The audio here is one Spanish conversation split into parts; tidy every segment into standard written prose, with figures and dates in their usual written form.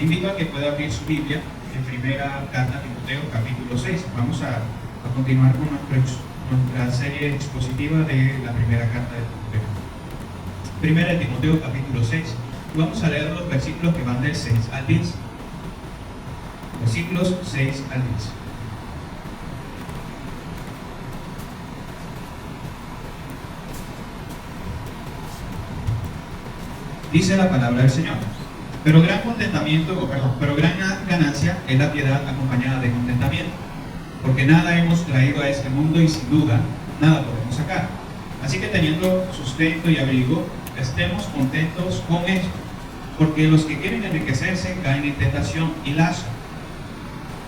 Invito a que pueda abrir su Biblia en primera carta a Timoteo, capítulo 6. Vamos a continuar con nuestra serie expositiva de la primera carta de Timoteo. Primera de Timoteo, capítulo 6. Y vamos a leer los versículos que van del 6 al 10. Versículos 6 al 10. Dice la palabra del Señor: pero gran ganancia es la piedad acompañada de contentamiento, porque nada hemos traído a este mundo y sin duda nada podemos sacar. Así que teniendo sustento y abrigo, estemos contentos con esto, porque los que quieren enriquecerse caen en tentación y lazo,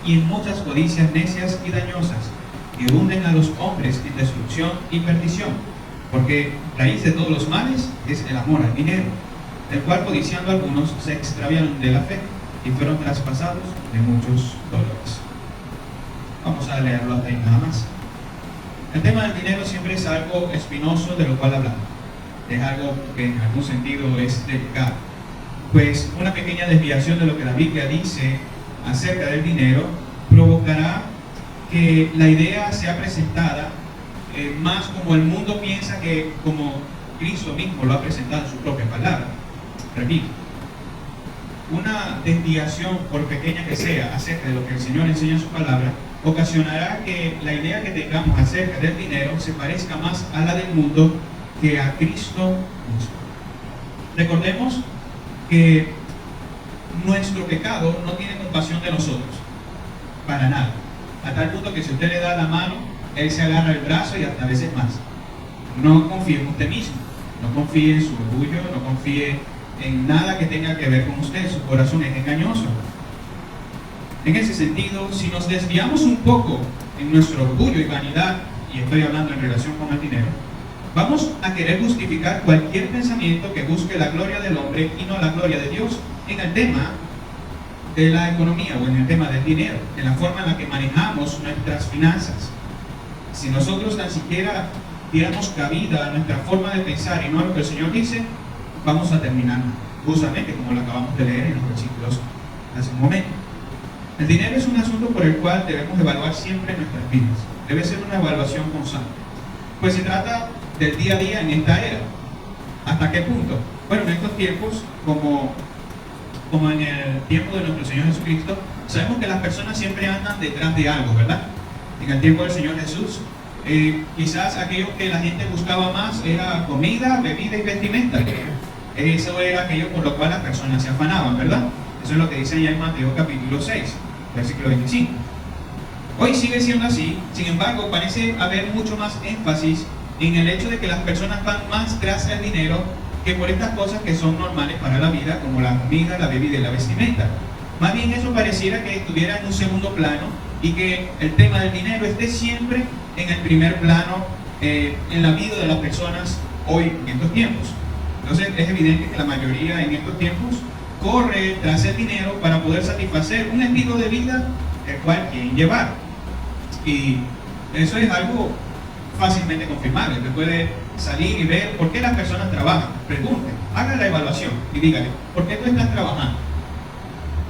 y en muchas codicias necias y dañosas, que hunden a los hombres en destrucción y perdición, porque raíz de todos los males es el amor al dinero, el cual codiciando algunos se extraviaron de la fe y fueron traspasados de muchos dolores. Vamos a leerlo hasta ahí nada más. El tema del dinero siempre es algo espinoso de lo cual hablamos. Es algo que en algún sentido es delicado, pues una pequeña desviación de lo que la Biblia dice acerca del dinero provocará que la idea sea presentada más como el mundo piensa que como Cristo mismo lo ha presentado en su propia palabra. Repito, una desviación, por pequeña que sea, acerca de lo que el Señor enseña en su palabra, ocasionará que la idea que tengamos acerca del dinero se parezca más a la del mundo que a Cristo mismo. Recordemos que nuestro pecado no tiene compasión de nosotros, para nada, a tal punto que si usted le da la mano, Él se agarra el brazo y hasta a veces más. No confíe en usted mismo, no confíe en su orgullo, no confíe en nada que tenga que ver con usted. Su corazón es engañoso. En ese sentido, si nos desviamos un poco en nuestro orgullo y vanidad, y estoy hablando en relación con el dinero, vamos a querer justificar cualquier pensamiento que busque la gloria del hombre y no la gloria de Dios en el tema de la economía o en el tema del dinero, en la forma en la que manejamos nuestras finanzas. Si nosotros tan siquiera diéramos cabida a nuestra forma de pensar y no a lo que el Señor dice, vamos a terminar justamente como lo acabamos de leer en los versículos hace un momento. El dinero es un asunto por el cual debemos evaluar siempre nuestras vidas. Debe ser una evaluación constante, pues se trata del día a día en esta era. ¿Hasta qué punto? Bueno, en estos tiempos, como en el tiempo de nuestro Señor Jesucristo, sabemos que las personas siempre andan detrás de algo, ¿verdad? En el tiempo del Señor Jesús, quizás aquello que la gente buscaba más era comida, bebida y vestimenta. Eso era aquello por lo cual las personas se afanaban, ¿verdad? Eso es lo que dice ya en Mateo capítulo 6, versículo 25. Hoy sigue siendo así, sin embargo, parece haber mucho más énfasis en el hecho de que las personas van más tras el dinero que por estas cosas que son normales para la vida, como la comida, la bebida y la vestimenta. Más bien eso pareciera que estuviera en un segundo plano y que el tema del dinero esté siempre en el primer plano en la vida de las personas hoy en estos tiempos. Entonces es evidente que la mayoría en estos tiempos corre tras el dinero para poder satisfacer un estilo de vida el cual quieren llevar. Y eso es algo fácilmente confirmable. Usted puede salir y ver por qué las personas trabajan. Pregunte, haga la evaluación y dígale, ¿por qué tú estás trabajando?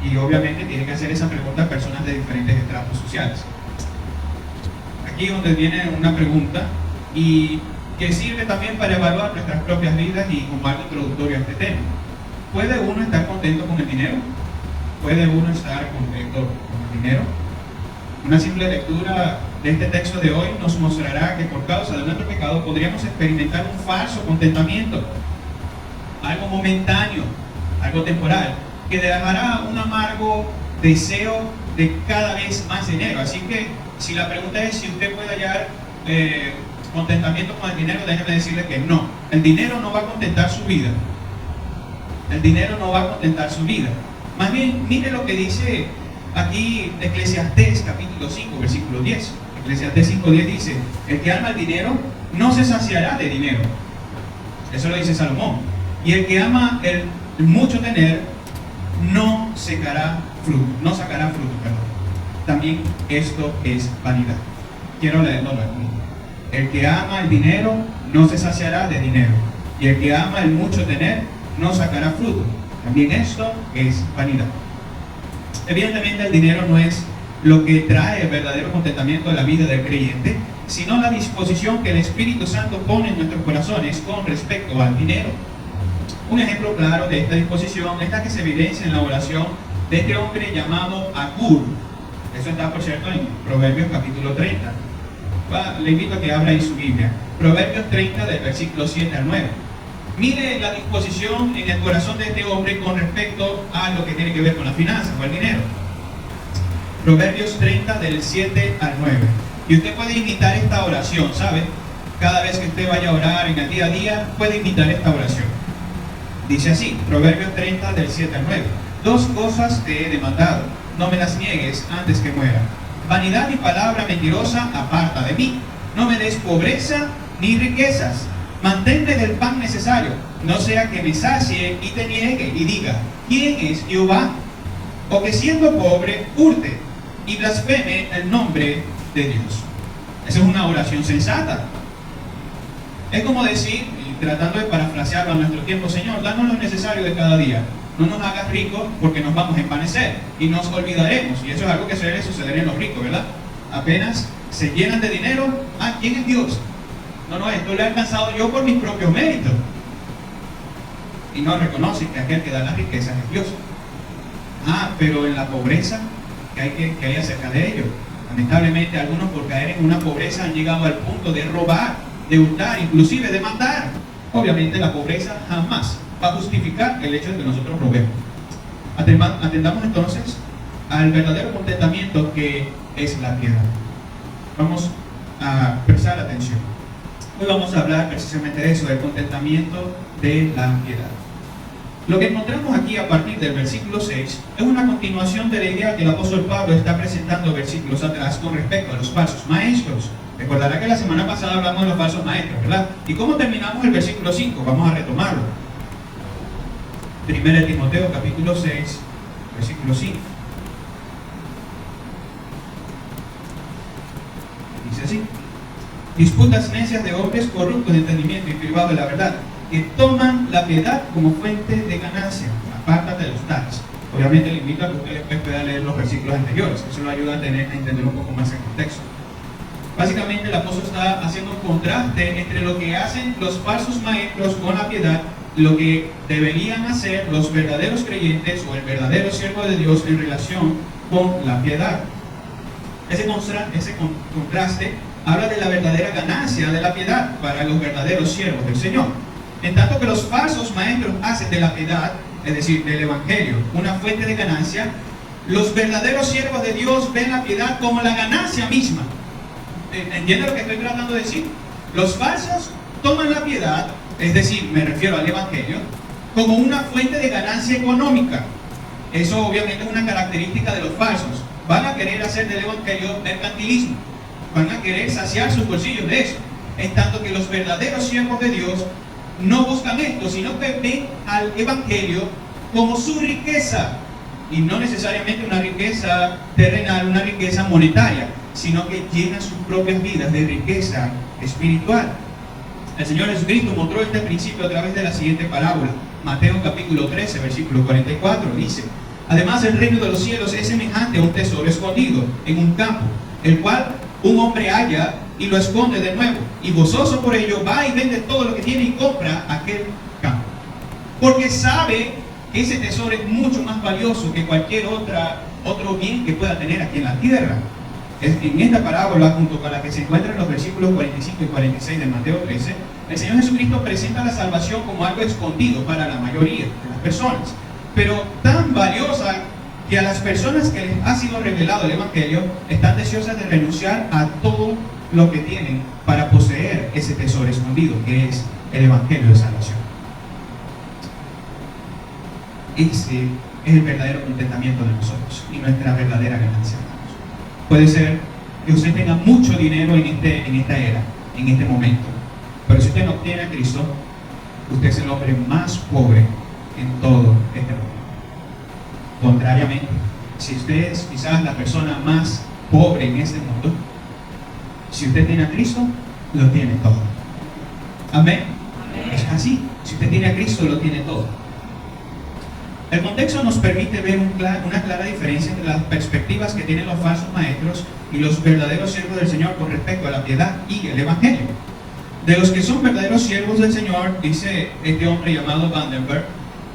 Y obviamente tiene que hacer esa pregunta a personas de diferentes estratos sociales. Aquí es donde viene una pregunta y que sirve también para evaluar nuestras propias vidas y como algo introductorio a este tema. ¿Puede uno estar contento con el dinero? ¿Puede uno estar contento con el dinero? Una simple lectura de este texto de hoy nos mostrará que por causa de nuestro pecado podríamos experimentar un falso contentamiento, algo momentáneo, algo temporal, que dejará un amargo deseo de cada vez más dinero. Así que si la pregunta es si usted puede hallar contentamiento con el dinero, déjeme decirle que no. El dinero no va a contentar su vida. El dinero no va a contentar su vida. Más bien, mire lo que dice aquí Eclesiastés capítulo 5, versículo 10. Eclesiastés 5:10 dice: el que ama el dinero no se saciará de dinero. Eso lo dice Salomón. Y el que ama el mucho tener no sacará fruto. También esto es vanidad. Quiero leerlo aquí. El que ama el dinero no se saciará de dinero, y el que ama el mucho tener no sacará fruto. También esto es vanidad. Evidentemente el dinero no es lo que trae el verdadero contentamiento de la vida del creyente, sino la disposición que el Espíritu Santo pone en nuestros corazones con respecto al dinero. Un ejemplo claro de esta disposición es la que se evidencia en la oración de este hombre llamado Agur. Eso está, por cierto, en Proverbios capítulo 30. Le invito a que abra ahí su Biblia. Proverbios 30 del versículo 7 al 9. Mire la disposición en el corazón de este hombre con respecto a lo que tiene que ver con las finanzas o el dinero. Proverbios 30 del 7 al 9. Y usted puede imitar esta oración, ¿sabe? Cada vez que usted vaya a orar en el día a día, puede imitar esta oración. Dice así, Proverbios 30 del 7 al 9. 2 cosas te he demandado, no me las niegues antes que muera. Vanidad y palabra mentirosa aparta de mí. No me des pobreza ni riquezas. Manténme del pan necesario, no sea que me sacie y te niegue y diga, ¿quién es Jehová? O que siendo pobre, hurte y blasfeme el nombre de Dios. Esa es una oración sensata. Es como decir, tratando de parafrasearlo a nuestro tiempo, Señor, danos lo necesario de cada día. No nos hagas ricos porque nos vamos a empanecer y nos olvidaremos. Y eso es algo que suele suceder en los ricos, ¿verdad? Apenas se llenan de dinero, ¿quién es Dios? No, esto lo he alcanzado yo por mis propios méritos. Y no reconocen que aquel que da las riquezas es Dios. Pero en la pobreza que hay acerca de ellos. Lamentablemente algunos por caer en una pobreza han llegado al punto de robar, de hurtar, inclusive de matar. Obviamente la pobreza jamás va a justificar el hecho de que nosotros robemos. Atendamos entonces al verdadero contentamiento que es la piedad. Vamos a prestar atención. Hoy vamos a hablar precisamente de eso, del contentamiento de la piedad. Lo que encontramos aquí a partir del versículo 6 es una continuación de la idea que el apóstol Pablo está presentando versículos atrás con respecto a los falsos maestros. Recordará que la semana pasada hablamos de los falsos maestros, ¿verdad? ¿Y cómo terminamos el versículo 5? Vamos a retomarlo. 1 Timoteo capítulo 6, versículo 5. Dice así: disputas necias de hombres corruptos de entendimiento y privados de la verdad, que toman la piedad como fuente de ganancia. Apártate de los tales. Obviamente le invito a que usted después pueda leer los versículos anteriores. Eso lo ayuda a entender un poco más el contexto. Básicamente el apóstol está haciendo un contraste entre lo que hacen los falsos maestros con la piedad, lo que deberían hacer los verdaderos creyentes o el verdadero siervo de Dios en relación con la piedad. Ese contraste habla de la verdadera ganancia de la piedad para los verdaderos siervos del Señor. En tanto que los falsos maestros hacen de la piedad, es decir, del evangelio, una fuente de ganancia, los verdaderos siervos de Dios ven la piedad como la ganancia misma. ¿Entiende lo que estoy tratando de decir? Los falsos toman la piedad, es decir, me refiero al evangelio, como una fuente de ganancia económica. Eso obviamente es una característica de los falsos. Van a querer hacer del evangelio mercantilismo. Van a querer saciar sus bolsillos de eso. En tanto que los verdaderos siervos de Dios no buscan esto, sino que ven al evangelio como su riqueza. Y no necesariamente una riqueza terrenal, una riqueza monetaria, sino que llenan sus propias vidas de riqueza espiritual. El Señor Jesucristo mostró este principio a través de la siguiente parábola. Mateo capítulo 13, versículo 44, dice: además el reino de los cielos es semejante a un tesoro escondido en un campo, el cual un hombre halla y lo esconde de nuevo, y gozoso por ello va y vende todo lo que tiene y compra aquel campo, porque sabe que ese tesoro es mucho más valioso que cualquier otro bien que pueda tener aquí en la tierra. En esta parábola, junto con la que se encuentra en los versículos 45 y 46 de Mateo 13, el Señor Jesucristo presenta la salvación como algo escondido para la mayoría de las personas, pero tan valiosa que a las personas que les ha sido revelado el evangelio están deseosas de renunciar a todo lo que tienen para poseer ese tesoro escondido que es el evangelio de salvación. Ese es el verdadero contentamiento de nosotros y nuestra verdadera ganancia. Puede ser que usted tenga mucho dinero en esta era, en este momento, pero si usted no tiene a Cristo, usted es el hombre más pobre en todo este mundo. Contrariamente, si usted es quizás la persona más pobre en este mundo, si usted tiene a Cristo, lo tiene todo. Amén. Es así. Si usted tiene a Cristo, lo tiene todo. El contexto nos permite ver una clara diferencia entre las perspectivas que tienen los falsos maestros y los verdaderos siervos del Señor con respecto a la piedad y el Evangelio. De los que son verdaderos siervos del Señor, dice este hombre llamado Vandenberg,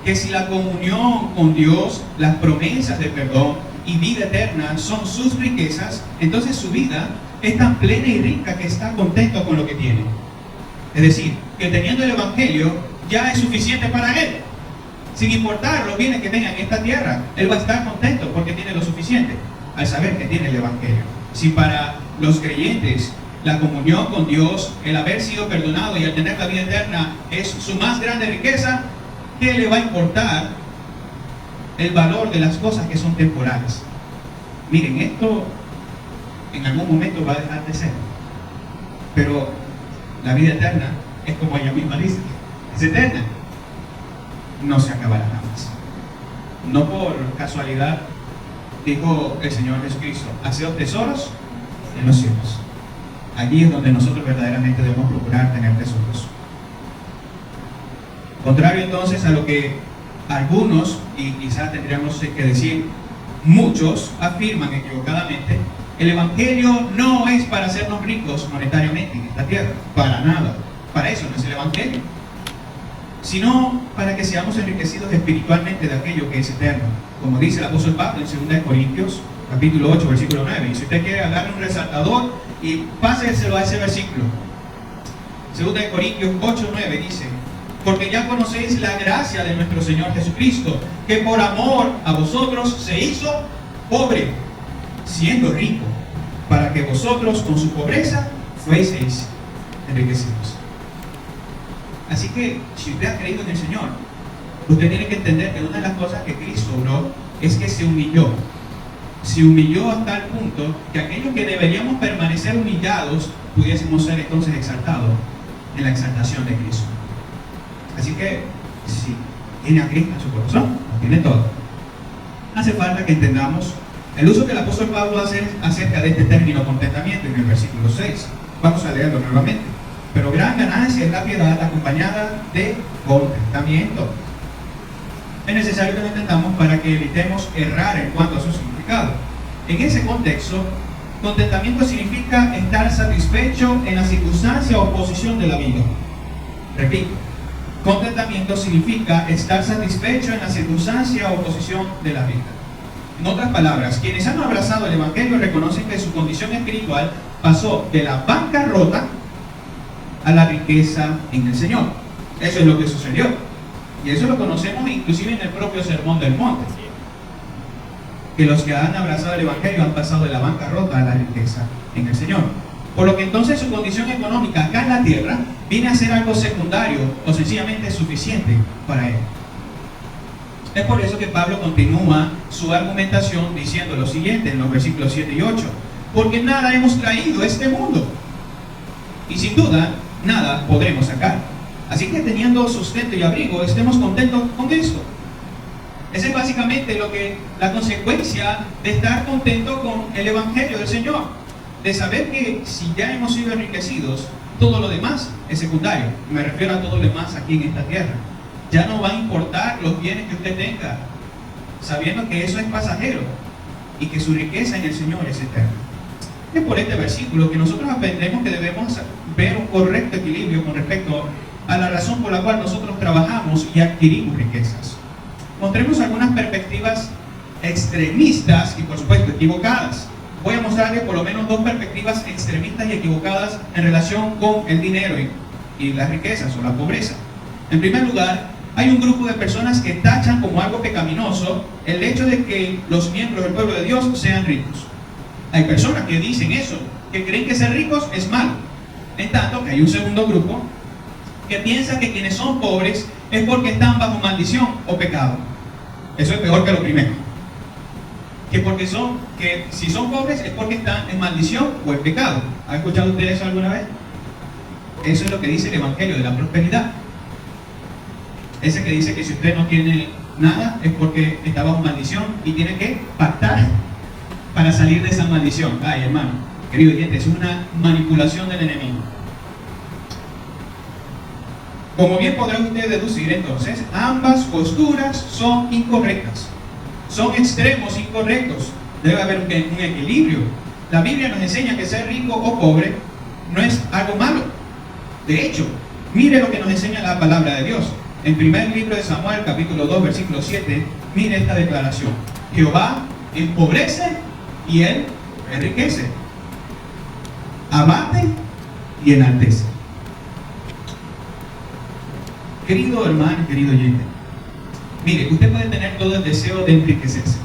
que si la comunión con Dios, las promesas de perdón y vida eterna son sus riquezas, entonces su vida es tan plena y rica que está contento con lo que tiene. Es decir, que teniendo el Evangelio ya es suficiente para él. Sin importar los bienes que tenga en esta tierra, él va a estar contento porque tiene lo suficiente al saber que tiene el Evangelio. Si para los creyentes la comunión con Dios, el haber sido perdonado y el tener la vida eterna es su más grande riqueza, ¿qué le va a importar el valor de las cosas que son temporales? Miren, esto en algún momento va a dejar de ser, pero la vida eterna es como ella misma dice, es eterna, no se acabará jamás. No por casualidad dijo el Señor Jesucristo: haceos tesoros en los cielos. Allí es donde nosotros verdaderamente debemos procurar tener tesoros. Contrario entonces a lo que algunos, y quizás tendríamos que decir muchos, afirman equivocadamente, el Evangelio no es para hacernos ricos monetariamente en esta tierra, para nada. Para eso no es el Evangelio, sino para que seamos enriquecidos espiritualmente de aquello que es eterno. Como dice el apóstol Pablo en 2 Corintios, capítulo 8, versículo 9. Y si usted quiere agarre un resaltador y páseselo a ese versículo. 2 Corintios 8, 9 dice: porque ya conocéis la gracia de nuestro Señor Jesucristo, que por amor a vosotros se hizo pobre, siendo rico, para que vosotros con su pobreza fueseis enriquecidos. Así que, si usted ha creído en el Señor, usted tiene que entender que una de las cosas que Cristo obró es que se humilló. Se humilló hasta el punto que aquellos que deberíamos permanecer humillados pudiésemos ser entonces exaltados en la exaltación de Cristo. Así que, si tiene a Cristo en su corazón, lo tiene todo. Hace falta que entendamos el uso que el apóstol Pablo hace acerca de este término contentamiento en el versículo 6. Vamos a leerlo nuevamente. Pero gran ganancia es la piedad acompañada de contentamiento. Es necesario que lo entendamos para que evitemos errar en cuanto a su significado. En ese contexto, contentamiento significa estar satisfecho en la circunstancia o posición de la vida. Repito, contentamiento significa estar satisfecho en la circunstancia o posición de la vida. En otras palabras, quienes han abrazado el Evangelio reconocen que su condición espiritual pasó de la bancarrota a la riqueza en el Señor. Eso es lo que sucedió. Y eso lo conocemos inclusive en el propio Sermón del Monte. Que los que han abrazado el Evangelio han pasado de la bancarrota a la riqueza en el Señor. Por lo que entonces su condición económica acá en la tierra viene a ser algo secundario o sencillamente suficiente para él. Es por eso que Pablo continúa su argumentación diciendo lo siguiente en los versículos 7 y 8. Porque nada hemos traído a este mundo, y sin duda nada podremos sacar. Así que teniendo sustento y abrigo, estemos contentos con esto. Esa es básicamente la consecuencia de estar contento con el Evangelio del Señor. De saber que si ya hemos sido enriquecidos, todo lo demás es secundario. Me refiero a todo lo demás aquí en esta tierra. Ya no va a importar los bienes que usted tenga, sabiendo que eso es pasajero y que su riqueza en el Señor es eterna. Es por este versículo que nosotros aprendemos que debemos ver un correcto equilibrio con respecto a la razón por la cual nosotros trabajamos y adquirimos riquezas. Mostremos algunas perspectivas extremistas y por supuesto equivocadas. Voy a mostrarles por lo menos dos perspectivas extremistas y equivocadas en relación con el dinero y las riquezas o la pobreza. En primer lugar, hay un grupo de personas que tachan como algo pecaminoso el hecho de que los miembros del pueblo de Dios sean ricos. Hay personas que dicen eso, que creen que ser ricos es malo. En tanto que hay un segundo grupo que piensa que quienes son pobres es porque están bajo maldición o pecado. Eso es peor que lo primero. Que si son pobres es porque están en maldición o en pecado. ¿Han escuchado ustedes eso alguna vez? Eso es lo que dice el Evangelio de la prosperidad. Ese que dice que si usted no tiene nada es porque está bajo maldición y tiene que pactar para salir de esa maldición. Ay, hermano, querido oyente, es una manipulación del enemigo. Como bien podrá usted deducir, entonces, ambas posturas son incorrectas. Son extremos incorrectos. Debe haber un equilibrio. La Biblia nos enseña que ser rico o pobre no es algo malo. De hecho, mire lo que nos enseña la palabra de Dios. En primer libro de Samuel, capítulo 2, versículo 7, mire esta declaración. Jehová empobrece y Él enriquece. Abate y enaltece. Querido hermano, querido oyente, mire, usted puede tener todo el deseo de enriquecerse,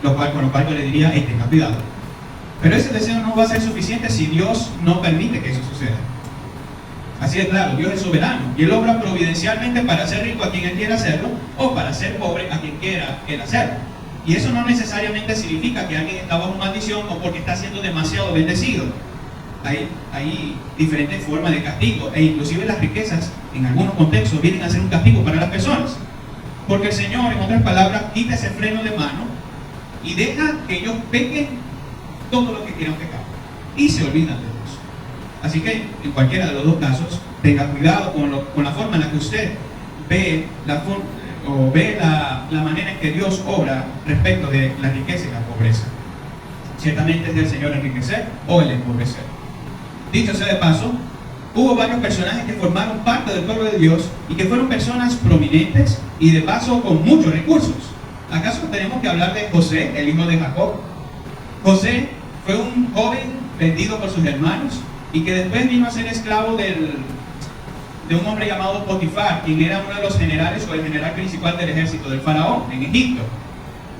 con lo cual yo le diría, tenga cuidado. Pero ese deseo no va a ser suficiente si Dios no permite que eso suceda. Así es claro, Dios es soberano y Él obra providencialmente para hacer rico a quien Él quiera hacerlo o para hacer pobre a quien quiera Él hacerlo. Y eso no necesariamente significa que alguien está bajo maldición o porque está siendo demasiado bendecido. Hay diferentes formas de castigo e inclusive las riquezas en algunos contextos vienen a ser un castigo para las personas. Porque el Señor, en otras palabras, quita ese freno de mano y deja que ellos pequen todo lo que quieran pecar y se olvidan de Dios. Así que en cualquiera de los dos casos, tenga cuidado con la forma en la que usted ve la manera en que Dios obra respecto de la riqueza y la pobreza. Ciertamente es del Señor enriquecer o el empobrecer. Dicho sea de paso, hubo varios personajes que formaron parte del pueblo de Dios y que fueron personas prominentes y de paso con muchos recursos. ¿Acaso tenemos que hablar de José, el hijo de Jacob? José fue un joven vendido por sus hermanos y que después vino a ser esclavo de un hombre llamado Potifar, quien era uno de los generales o el general principal del ejército del faraón en Egipto.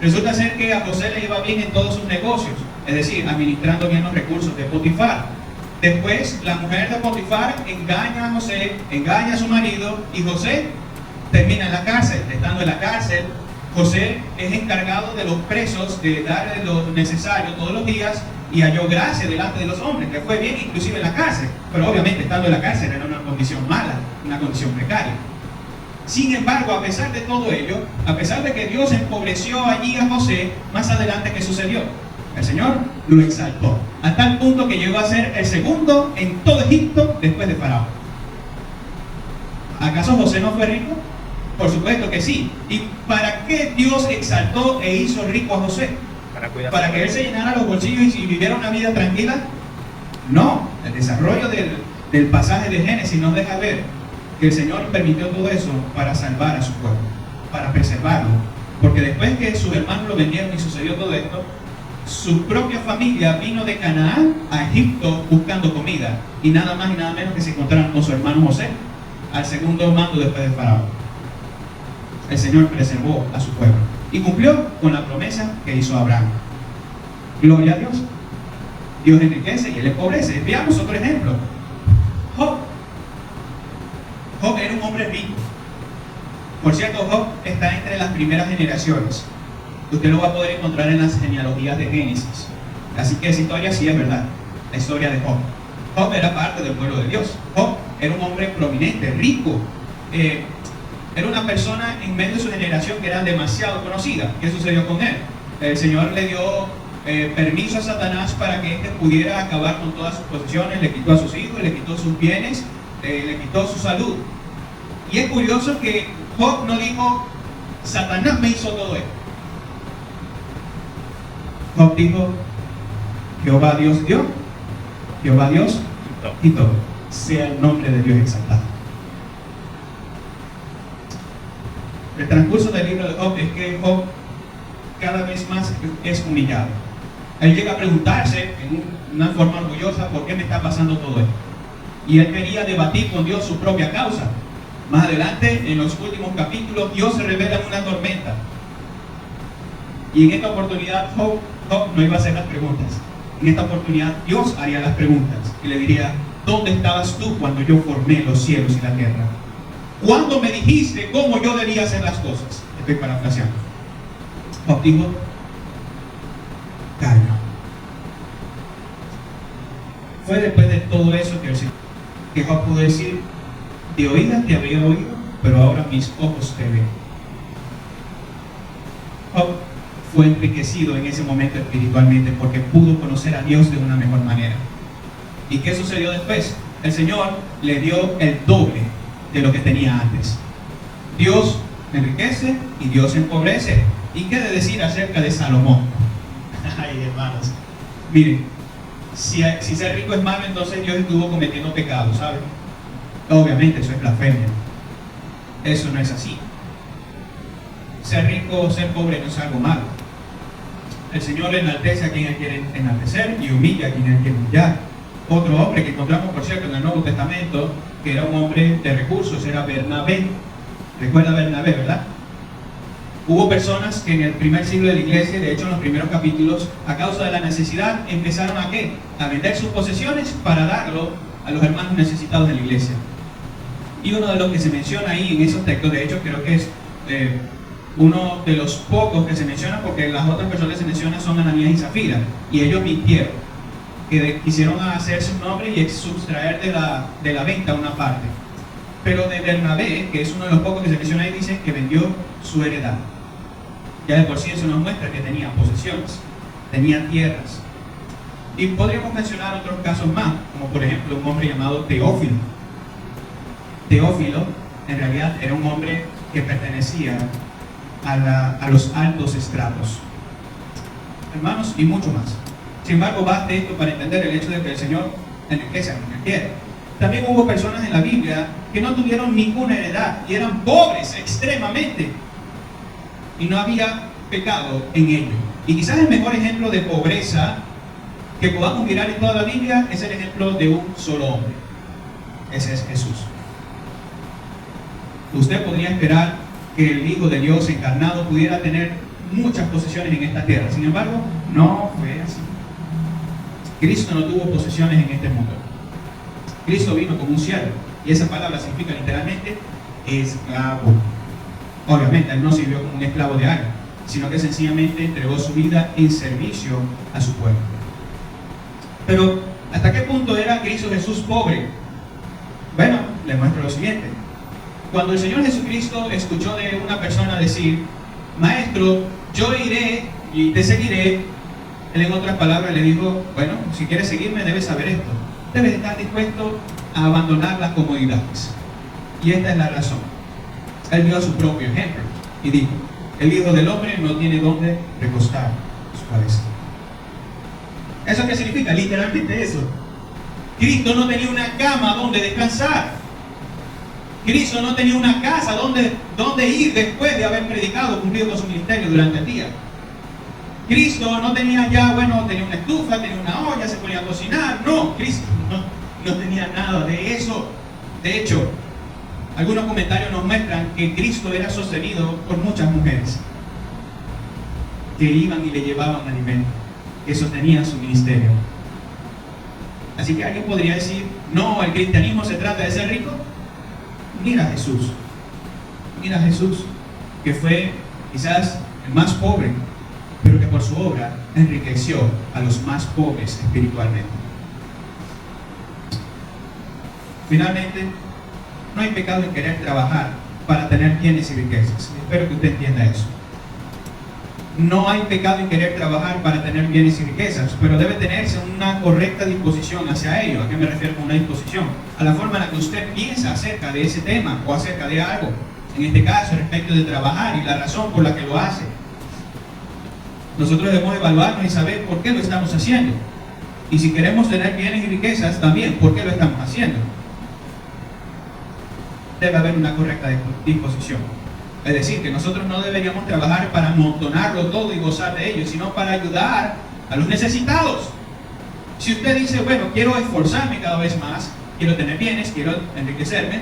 Resulta ser que a José le iba bien en todos sus negocios, es decir, administrando bien los recursos de Potifar. Después, la mujer de Potifar engaña a José, engaña a su marido y José termina en la cárcel. Estando en la cárcel, José es encargado de los presos de darle lo necesario todos los días y halló gracia delante de los hombres, que fue bien inclusive en la cárcel, pero obviamente estando en la cárcel era una condición mala, una condición precaria. Sin embargo, a pesar de todo ello, a pesar de que Dios empobreció allí a José, más adelante, ¿qué sucedió? El Señor lo exaltó, a tal punto que llegó a ser el segundo en todo Egipto después de Faraón. ¿Acaso José no fue rico? Por supuesto que sí. ¿Y para qué Dios exaltó e hizo rico a José? ¿Para que él se llenara los bolsillos y viviera una vida tranquila? No, el desarrollo del pasaje de Génesis nos deja ver que el Señor permitió todo eso para salvar a su pueblo, para preservarlo. Porque después que sus hermanos lo vendieron y sucedió todo esto, su propia familia vino de Canaán a Egipto buscando comida y nada más y nada menos que se encontraron con su hermano José al segundo mando después de Faraón. El Señor preservó a su pueblo y cumplió con la promesa que hizo Abraham. Gloria a Dios. Dios enriquece y Él empobrece. Veamos otro ejemplo. Job. Job era un hombre rico. Por cierto, Job está entre las primeras generaciones. Usted lo va a poder encontrar en las genealogías de Génesis. Así que esa historia sí es verdad. La historia de Job. Job era parte del pueblo de Dios. Job era un hombre prominente, rico. Era una persona en medio de su generación que era demasiado conocida. ¿Qué sucedió con él? El Señor le dio permiso a Satanás para que éste pudiera acabar con todas sus posesiones. Le quitó a sus hijos, le quitó sus bienes, le quitó su salud. Y es curioso que Job no dijo, Satanás me hizo todo esto. Job dijo, Jehová Dios dio, Jehová Dios quitó. Sea el nombre de Dios exaltado. El transcurso del libro de Job es que Job cada vez más es humillado. Él llega a preguntarse en una forma orgullosa, ¿por qué me está pasando todo esto? Y él quería debatir con Dios su propia causa. Más adelante, en los últimos capítulos, Dios se revela en una tormenta. Y en esta oportunidad, Job no iba a hacer las preguntas. En esta oportunidad, Dios haría las preguntas. Y le diría, ¿dónde estabas tú cuando yo formé los cielos y la tierra? ¿Cuándo me dijiste cómo yo debía hacer las cosas? Estoy parafraseando. Job dijo, calla. Fue después de todo eso que Job pudo decir, de oídas te había oído, pero ahora mis ojos te ven. Job fue enriquecido en ese momento espiritualmente porque pudo conocer a Dios de una mejor manera. ¿Y qué sucedió después? El Señor le dio el doble de lo que tenía antes. Dios enriquece y Dios empobrece. ¿Y qué de decir acerca de Salomón? Ay, hermanos, miren, si ser rico es malo, entonces Dios estuvo cometiendo pecados, ¿saben? Obviamente eso es blasfemia. Eso no es así. Ser rico o ser pobre no es algo malo. El Señor enaltece a quien Él quiere enaltecer y humilla a quien Él quiere humillar. Otro hombre que encontramos, por cierto, en el Nuevo Testamento, que era un hombre de recursos, era Bernabé. Recuerda a Bernabé, ¿verdad? Hubo personas que en el primer siglo de la iglesia, de hecho en los primeros capítulos, a causa de la necesidad, empezaron ¿a qué? A vender sus posesiones para darlo a los hermanos necesitados de la iglesia. Y uno de los que se menciona ahí en esos textos, de hecho creo que es uno de los pocos que se menciona, porque las otras personas que se mencionan son Ananías y Zafira, y ellos mintieron, que quisieron hacerse un nombre y sustraer de la venta una parte. Pero de Bernabé, que es uno de los pocos que se menciona ahí, dice que vendió su heredad. Ya de por sí eso nos muestra que tenía posesiones, tenía tierras. Y podríamos mencionar otros casos más, como por ejemplo un hombre llamado Teófilo. Teófilo en realidad era un hombre que pertenecía a los altos estratos, hermanos, y mucho más. Sin embargo, basta esto para entender el hecho de que el Señor enriquece a quien quiere. También hubo personas en la Biblia que no tuvieron ninguna heredad y eran pobres extremadamente, y no había pecado en ello. Y quizás el mejor ejemplo de pobreza que podamos mirar en toda la Biblia es el ejemplo de un solo hombre. Ese es Jesús. Usted podría esperar que el Hijo de Dios encarnado pudiera tener muchas posesiones en esta tierra. Sin embargo, no fue así. Cristo no tuvo posesiones en este mundo. Cristo vino como un siervo, y esa palabra significa literalmente esclavo. Obviamente, Él no sirvió como un esclavo de alguien, sino que sencillamente entregó su vida en servicio a su pueblo. Pero, ¿hasta qué punto era Cristo Jesús pobre? Bueno, le muestro lo siguiente. Cuando el Señor Jesucristo escuchó de una persona decir: Maestro, yo iré y te seguiré, Él en otras palabras le dijo: bueno, si quieres seguirme debes saber esto. Debes estar dispuesto a abandonar las comodidades. Y esta es la razón. Él dio su propio ejemplo y dijo: el Hijo del Hombre no tiene dónde recostar su cabeza. ¿Eso qué significa? Literalmente eso. Cristo no tenía una cama donde descansar. Cristo no tenía una casa donde ir después de haber predicado, cumplido con su ministerio durante el día. Cristo no tenía tenía una estufa, tenía una olla, se ponía a cocinar. No, Cristo no tenía nada de eso. De hecho, algunos comentarios nos muestran que Cristo era sostenido por muchas mujeres que iban y le llevaban alimento, que sostenían su ministerio. Así que alguien podría decir: no, el cristianismo se trata de ser rico. Mira a Jesús. Mira a Jesús, que fue quizás el más pobre, pero que por su obra enriqueció a los más pobres espiritualmente. Finalmente, no hay pecado en querer trabajar para tener bienes y riquezas. Espero que usted entienda eso. No hay pecado en querer trabajar para tener bienes y riquezas, pero debe tenerse una correcta disposición hacia ello. ¿A qué me refiero con una disposición? A la forma en la que usted piensa acerca de ese tema o acerca de algo. En este caso, respecto de trabajar y la razón por la que lo hace. Nosotros debemos evaluarnos y saber por qué lo estamos haciendo. Y si queremos tener bienes y riquezas, también por qué lo estamos haciendo. Debe haber una correcta disposición. Es decir, que nosotros no deberíamos trabajar para amontonarlo todo y gozar de ello, sino para ayudar a los necesitados. Si usted dice: bueno, quiero esforzarme cada vez más, quiero tener bienes, quiero enriquecerme,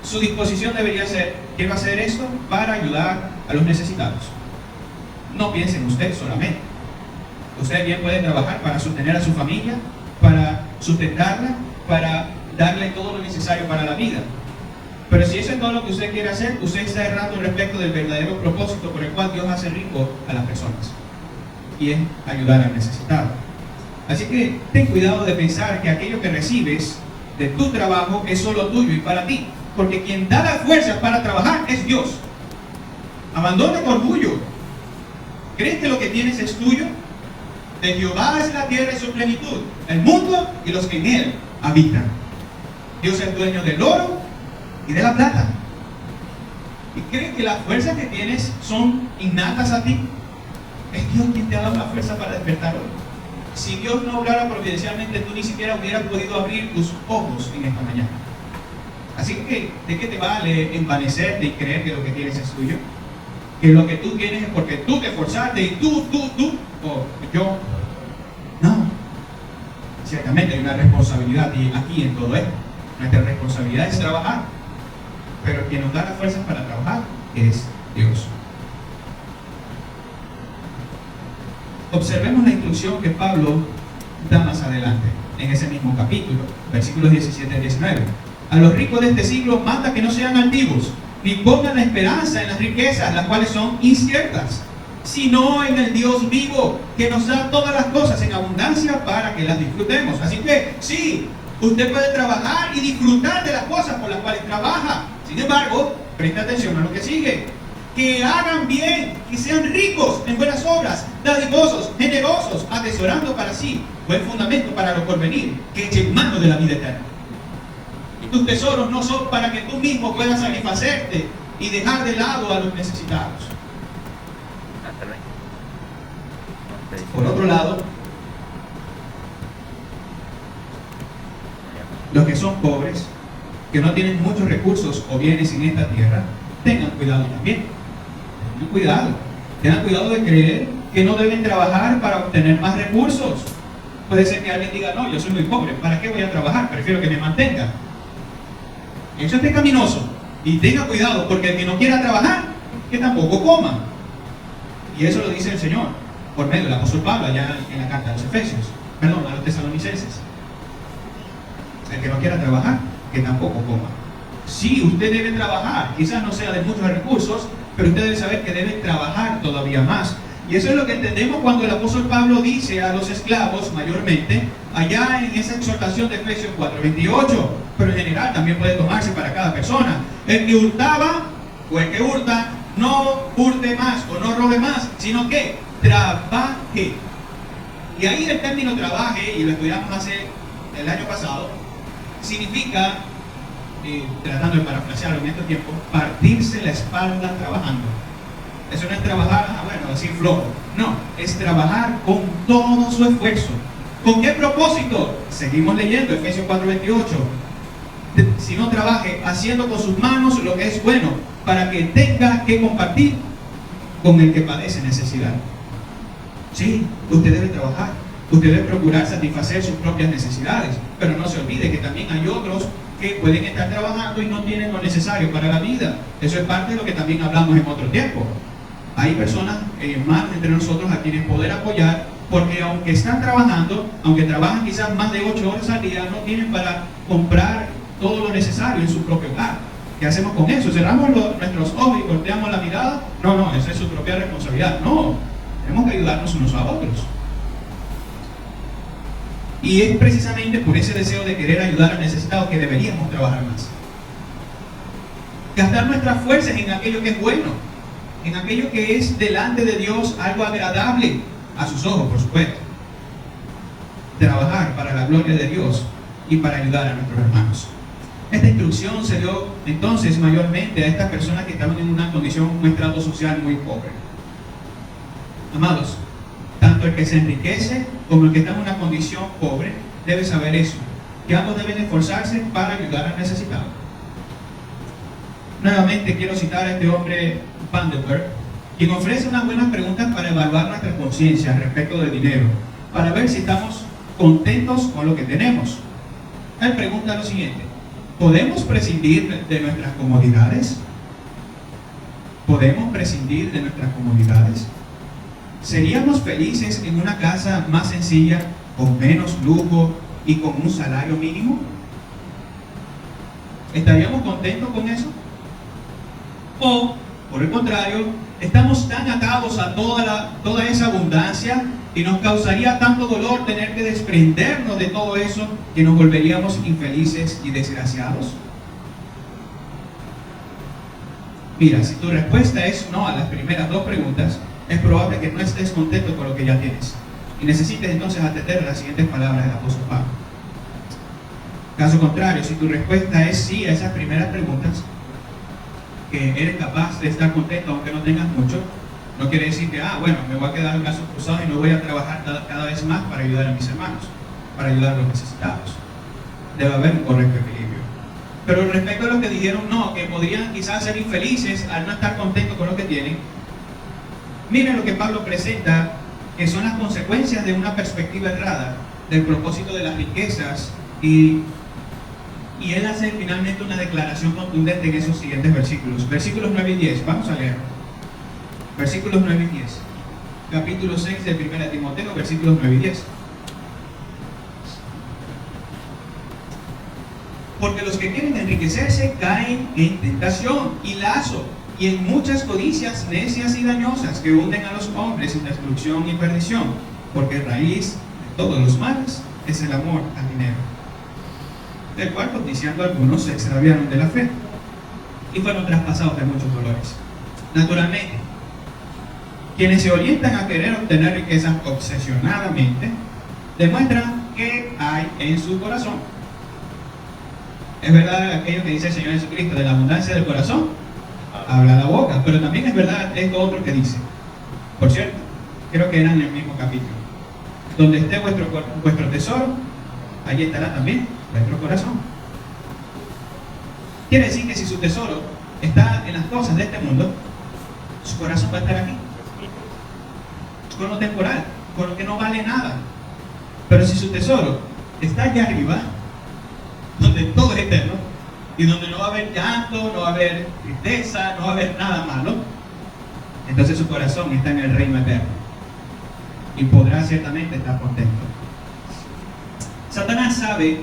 su disposición debería ser: quiero hacer esto para ayudar a los necesitados. No piense en usted solamente. Usted bien puede trabajar para sostener a su familia, para sustentarla, para darle todo lo necesario para la vida. Pero si eso es todo lo que usted quiere hacer, usted está errando respecto del verdadero propósito por el cual Dios hace rico a las personas, y es ayudar al necesitado. Así que ten cuidado de pensar que aquello que recibes de tu trabajo es solo tuyo y para ti, porque quien da las fuerzas para trabajar es Dios. Abandona tu orgullo. ¿Crees que lo que tienes es tuyo? De Jehová es la tierra y su plenitud, el mundo y los que en él habitan. Dios es dueño del oro y de la plata. ¿Y creen que las fuerzas que tienes son innatas a ti? Es Dios quien te ha dado la fuerza para despertar hoy. Si Dios no obrara providencialmente, tú ni siquiera hubieras podido abrir tus ojos en esta mañana. Así que, ¿de qué te vale envanecerte y creer que lo que tienes es tuyo? Que lo que tú tienes es porque tú te esforzaste y tú, o yo. No. Ciertamente hay una responsabilidad aquí en todo esto. Nuestra responsabilidad es trabajar. Pero quien nos da las fuerzas para trabajar es Dios. Observemos la instrucción que Pablo da más adelante, en ese mismo capítulo, versículos 17 y 19. A los ricos de este siglo manda que no sean altivos, ni pongan la esperanza en las riquezas, las cuales son inciertas, sino en el Dios vivo, que nos da todas las cosas en abundancia para que las disfrutemos. Así que, sí, usted puede trabajar y disfrutar de las cosas por las cuales trabaja. Sin embargo, presta atención a lo que sigue. Que hagan bien, que sean ricos en buenas obras, dadivosos, generosos, atesorando para sí buen fundamento para lo porvenir, que echen mano de la vida eterna. Y tus tesoros no son para que tú mismo puedas satisfacerte y dejar de lado a los necesitados. Por otro lado, los que son pobres, que no tienen muchos recursos o bienes en esta tierra, tengan cuidado también. Tengan cuidado de creer que no deben trabajar para obtener más recursos. Puede ser que alguien diga, no, yo soy muy pobre, ¿para qué voy a trabajar? Prefiero que me mantengan. Eso es pecaminoso. Y tenga cuidado, porque el que no quiera trabajar, que tampoco coma. Y eso lo dice el Señor, por medio del apóstol Pablo, allá en la carta a los Efesios, a los Tesalonicenses. El que no quiera trabajar, que tampoco coma. Sí, usted debe trabajar, quizás no sea de muchos recursos, pero usted debe saber que debe trabajar todavía más. Y eso es lo que entendemos cuando el apóstol Pablo dice a los esclavos, mayormente, allá en esa exhortación de Efesios 4:28, pero en general también puede tomarse para cada persona. El que hurtaba, o el que hurta, no hurte más o no robe más, sino que trabaje. Y ahí el término trabaje, y lo estudiamos el año pasado, significa, tratando de parafrasearlo en este tiempo, partirse la espalda trabajando. Eso no es trabajar, así flojo. No, es trabajar con todo su esfuerzo. ¿Con qué propósito? Seguimos leyendo Efesios 4:28. Si no trabaje haciendo con sus manos lo que es bueno, para que tenga que compartir con el que padece necesidad. Sí, usted debe trabajar. Usted debe procurar satisfacer sus propias necesidades. Pero no se olvide que también hay otros que pueden estar trabajando y no tienen lo necesario para la vida. Eso es parte de lo que también hablamos en otro tiempo. Hay personas, hermanos entre nosotros, a quienes poder apoyar, porque aunque están trabajando, aunque trabajan quizás más de 8 horas al día, no tienen para comprar todo lo necesario en su propio hogar. ¿Qué hacemos con eso? ¿Cerramos nuestros ojos y volteamos la mirada? No, esa es su propia responsabilidad. No, tenemos que ayudarnos unos a otros. Y es precisamente por ese deseo de querer ayudar al necesitado que deberíamos trabajar más. Gastar nuestras fuerzas en aquello que es bueno, en aquello que es delante de Dios algo agradable a sus ojos, por supuesto. Trabajar para la gloria de Dios y para ayudar a nuestros hermanos. Esta instrucción se dio entonces mayormente a estas personas que estaban en una condición, un estrato social muy pobre. Amados, tanto el que se enriquece como el que está en una condición pobre debe saber eso, que ambos deben esforzarse para ayudar al necesitado. Nuevamente quiero citar a este hombre Vandenberg, quien ofrece unas buenas preguntas para evaluar nuestra conciencia respecto del dinero, para ver si estamos contentos con lo que tenemos. Él pregunta lo siguiente: ¿podemos prescindir de nuestras comodidades? ¿Podemos prescindir de nuestras comodidades? ¿Seríamos felices en una casa más sencilla, con menos lujo y con un salario mínimo? ¿Estaríamos contentos con eso? ¿O, por el contrario, estamos tan atados a toda esa abundancia y nos causaría tanto dolor tener que desprendernos de todo eso que nos volveríamos infelices y desgraciados? Mira, si tu respuesta es no a las primeras dos preguntas, es probable que no estés contento con lo que ya tienes y necesites entonces atender las siguientes palabras del apóstol Pablo. Caso contrario, si tu respuesta es sí a esas primeras preguntas, que eres capaz de estar contento aunque no tengas mucho, no quiere decir que, bueno, me voy a quedar en brazos cruzados y no voy a trabajar cada vez más para ayudar a mis hermanos, para ayudar a los necesitados. Debe haber un correcto equilibrio. Pero respecto a los que dijeron no, que podrían quizás ser infelices al no estar contentos con lo que tienen, miren lo que Pablo presenta, que son las consecuencias de una perspectiva errada del propósito de las riquezas, y él hace finalmente una declaración contundente en esos siguientes versículos. Versículos 9 y 10, vamos a leer. Versículos 9 y 10. Capítulo 6 de 1 Timoteo, versículos 9 y 10. Porque los que quieren enriquecerse caen en tentación y lazo, y en muchas codicias necias y dañosas que hunden a los hombres en destrucción y perdición, porque raíz de todos los males es el amor al dinero, del cual codiciando algunos se extraviaron de la fe y fueron traspasados de muchos dolores. Naturalmente, quienes se orientan a querer obtener riquezas obsesionadamente demuestran que hay en su corazón. Es verdad aquello que dice el Señor Jesucristo: de la abundancia del corazón habla la boca. Pero también es verdad esto otro que dice, por cierto, creo que era en el mismo capítulo: donde esté vuestro tesoro, allí estará también vuestro corazón. Quiere decir que si su tesoro está en las cosas de este mundo, su corazón va a estar aquí, con lo temporal, con lo que no vale nada. Pero si su tesoro está allá arriba, donde todo es eterno, y donde no va a haber llanto, no va a haber tristeza, no va a haber nada malo, entonces su corazón está en el reino eterno y podrá ciertamente estar contento. Satanás sabe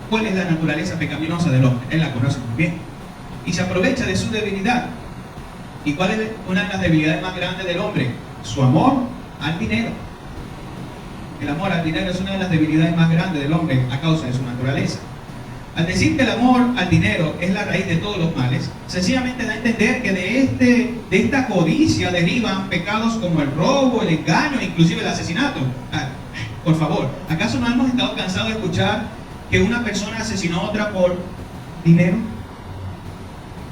cuál es la naturaleza pecaminosa del hombre, él la conoce muy bien y se aprovecha de su debilidad. ¿Y cuál es una de las debilidades más grandes del hombre? Su amor al dinero. El amor al dinero es una de las debilidades más grandes del hombre a causa de su naturaleza. Al decir que el amor al dinero es la raíz de todos los males, sencillamente da a entender que de esta codicia derivan pecados como el robo, el engaño, inclusive el asesinato. Por favor, ¿acaso no hemos estado cansados de escuchar que una persona asesinó a otra por dinero?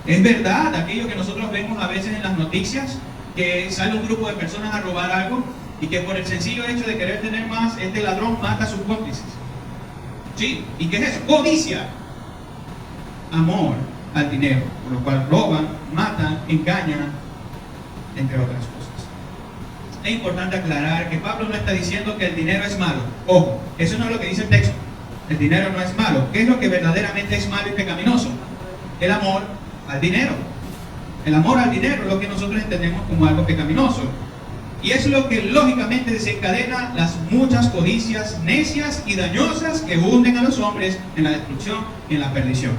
Es verdad aquello que nosotros vemos a veces en las noticias, que sale un grupo de personas a robar algo y que por el sencillo hecho de querer tener más, este ladrón mata a sus cómplices. Sí, ¿y qué es eso? Codicia. Amor al dinero, por lo cual roban, matan, engañan, entre otras cosas. Es importante aclarar que Pablo no está diciendo que el dinero es malo. Ojo, eso no es lo que dice el texto. El dinero no es malo. ¿Qué es lo que verdaderamente es malo y pecaminoso? El amor al dinero. El amor al dinero es lo que nosotros entendemos como algo pecaminoso. Y es lo que lógicamente desencadena las muchas codicias necias y dañosas que hunden a los hombres en la destrucción y en la perdición.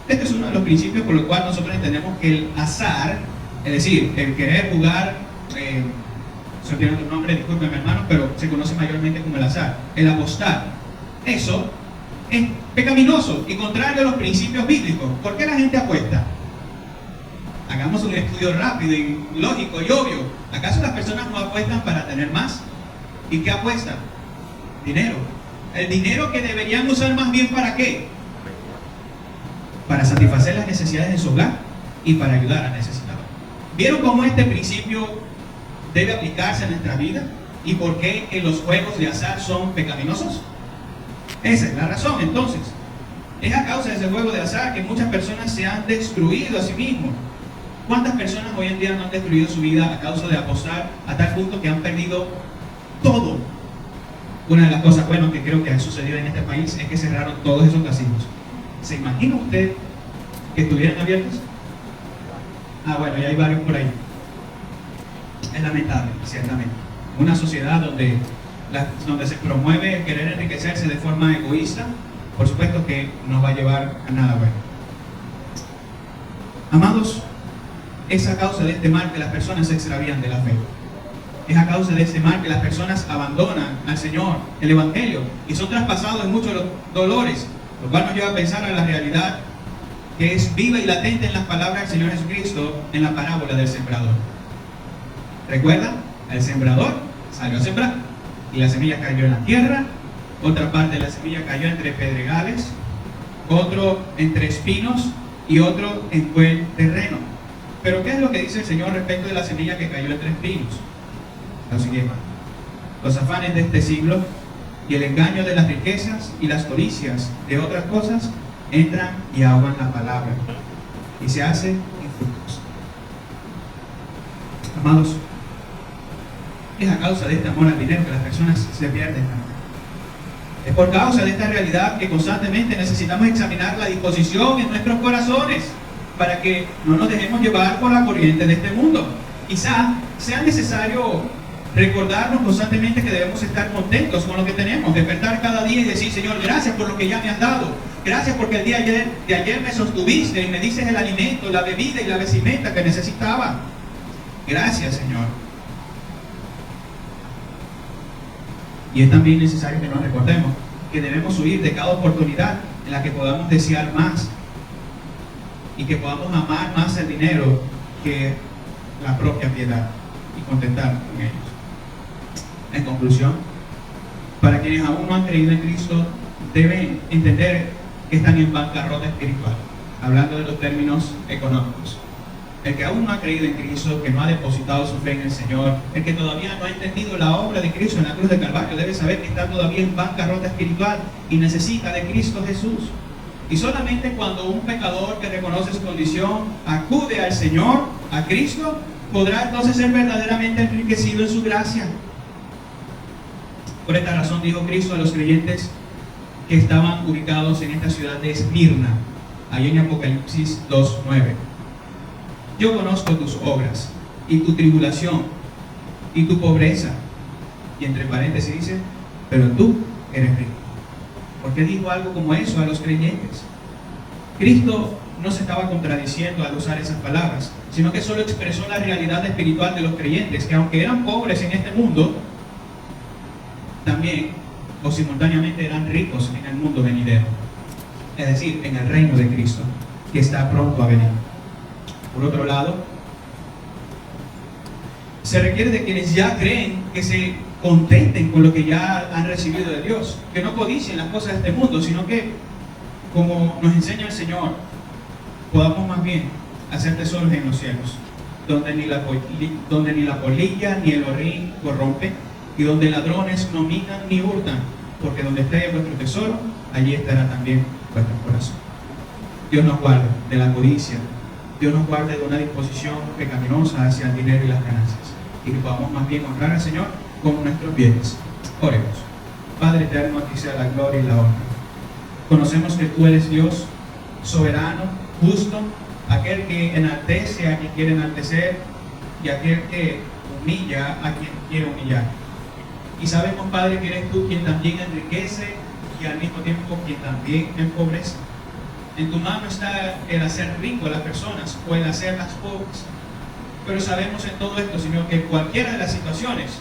Este es uno de los principios por los cuales nosotros entendemos que el azar, es decir, el querer jugar, eso tiene otro nombre, discúlpenme hermanos, pero se conoce mayormente como el azar, el apostar. Eso es pecaminoso y contrario a los principios bíblicos. ¿Por qué la gente apuesta? Hagamos un estudio rápido y lógico y obvio. ¿Acaso las personas no apuestan para tener más? ¿Y qué apuestan? Dinero. El dinero que deberían usar más bien ¿para qué? Para satisfacer las necesidades de su hogar y para ayudar al necesitado. ¿Vieron cómo este principio debe aplicarse en nuestra vida? ¿Y por qué los juegos de azar son pecaminosos? Esa es la razón. Entonces, es a causa de ese juego de azar que muchas personas se han destruido a sí mismos. ¿Cuántas personas hoy en día no han destruido su vida a causa de apostar a tal punto que han perdido todo? Una de las cosas buenas que creo que ha sucedido en este país es que cerraron todos esos casinos. ¿Se imagina usted que estuvieran abiertos? Bueno, ya hay varios por ahí. Es lamentable, ciertamente. Una sociedad donde se promueve el querer enriquecerse de forma egoísta, por supuesto que no va a llevar a nada bueno. Amados, es a causa de este mal que las personas se extravían de la fe. Es a causa de este mal que las personas abandonan al Señor, el Evangelio, y son traspasados en muchos dolores, lo cual nos lleva a pensar en la realidad que es viva y latente en las palabras del Señor Jesucristo en la parábola del sembrador. ¿Recuerdan? El sembrador salió a sembrar y la semilla cayó en la tierra, otra parte de la semilla cayó entre pedregales otro entre espinos y otro en buen terreno. Pero ¿qué es lo que dice el Señor respecto de la semilla que cayó entre espinos? Lo siguiente: los afanes de este siglo y el engaño de las riquezas y las codicias de otras cosas entran y ahogan la palabra y se hace infructuosa. Amados, es a causa de este amor al dinero que las personas se pierden. Es por causa de esta realidad que constantemente necesitamos examinar la disposición en nuestros corazones para que no nos dejemos llevar por la corriente de este mundo. Quizá sea necesario recordarnos constantemente que debemos estar contentos con lo que tenemos, despertar cada día y decir: Señor, gracias por lo que ya me has dado, gracias porque el día de ayer me sostuviste y me dices el alimento, la bebida y la vestimenta que necesitaba. Gracias, Señor. Y es también necesario que nos recordemos que debemos huir de cada oportunidad en la que podamos desear más y que podamos amar más el dinero que la propia piedad y contentar con ellos. En conclusión, para quienes aún no han creído en Cristo, deben entender que están en bancarrota espiritual, hablando de los términos económicos. El que aún no ha creído en Cristo, que no ha depositado su fe en el Señor, el que todavía no ha entendido la obra de Cristo en la cruz del Calvario, debe saber que está todavía en bancarrota espiritual y necesita de Cristo Jesús. Y solamente cuando un pecador que reconoce su condición acude al Señor, a Cristo, podrá entonces ser verdaderamente enriquecido en su gracia. Por esta razón dijo Cristo a los creyentes que estaban ubicados en esta ciudad de Esmirna, ahí en Apocalipsis 2:9. Yo conozco tus obras y tu tribulación y tu pobreza. Y entre paréntesis dice: pero tú eres rico. ¿Por qué dijo algo como eso a los creyentes? Cristo no se estaba contradiciendo al usar esas palabras, sino que solo expresó la realidad espiritual de los creyentes, que aunque eran pobres en este mundo, también o simultáneamente eran ricos en el mundo venidero, es decir, en el reino de Cristo, que está pronto a venir. Por otro lado, se requiere de quienes ya creen que se contenten con lo que ya han recibido de Dios, que no codicien las cosas de este mundo, sino que, como nos enseña el Señor, podamos más bien hacer tesoros en los cielos, donde ni la polilla ni el orín corrompen, y donde ladrones no minan ni hurtan, porque donde esté vuestro tesoro, allí estará también vuestro corazón. Dios nos guarde de la codicia, Dios nos guarde de una disposición pecaminosa hacia el dinero y las ganancias, y que podamos más bien honrar al Señor con nuestros bienes. Oremos. Padre eterno, a ti sea la gloria y la honra. Conocemos que tú eres Dios soberano, justo, aquel que enaltece a quien quiere enaltecer y aquel que humilla a quien quiere humillar. Y sabemos, Padre, que eres tú quien también enriquece y al mismo tiempo quien también empobrece. En tu mano está el hacer rico a las personas o el hacerlas pobres. Pero sabemos en todo esto, Señor, que cualquiera de las situaciones,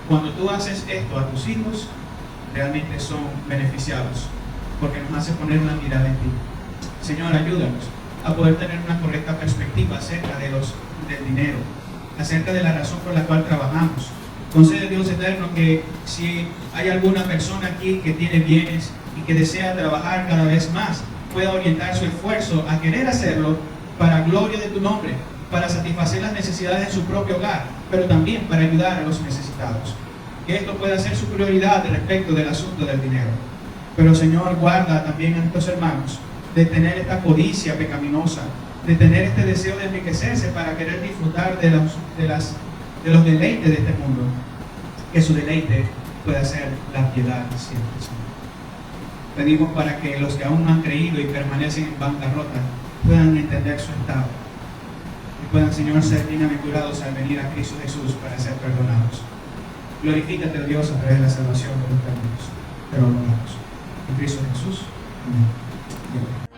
cuando tú haces esto a tus hijos, realmente son beneficiados, porque nos hace poner una mirada en ti. Señor, ayúdanos a poder tener una correcta perspectiva acerca del dinero, acerca de la razón por la cual trabajamos. Concede, Dios eterno, que si hay alguna persona aquí que tiene bienes y que desea trabajar cada vez más, pueda orientar su esfuerzo a querer hacerlo para gloria de tu nombre, para satisfacer las necesidades de su propio hogar, pero también para ayudar a los necesitados. Que esto pueda ser su prioridad respecto del asunto del dinero. Pero, Señor, guarda también a nuestros hermanos de tener esta codicia pecaminosa, de tener este deseo de enriquecerse para querer disfrutar de los deleites de este mundo. Que su deleite pueda ser la piedad siempre, Señor. Pedimos para que los que aún no han creído y permanecen en bancarrota puedan entender su estado y puedan, Señor, ser bienaventurados al venir a Cristo Jesús para ser perdonados. Glorifícate, oh Dios, a través de la salvación de los hermanos. Te lo rogamos. En Cristo Jesús. Amén.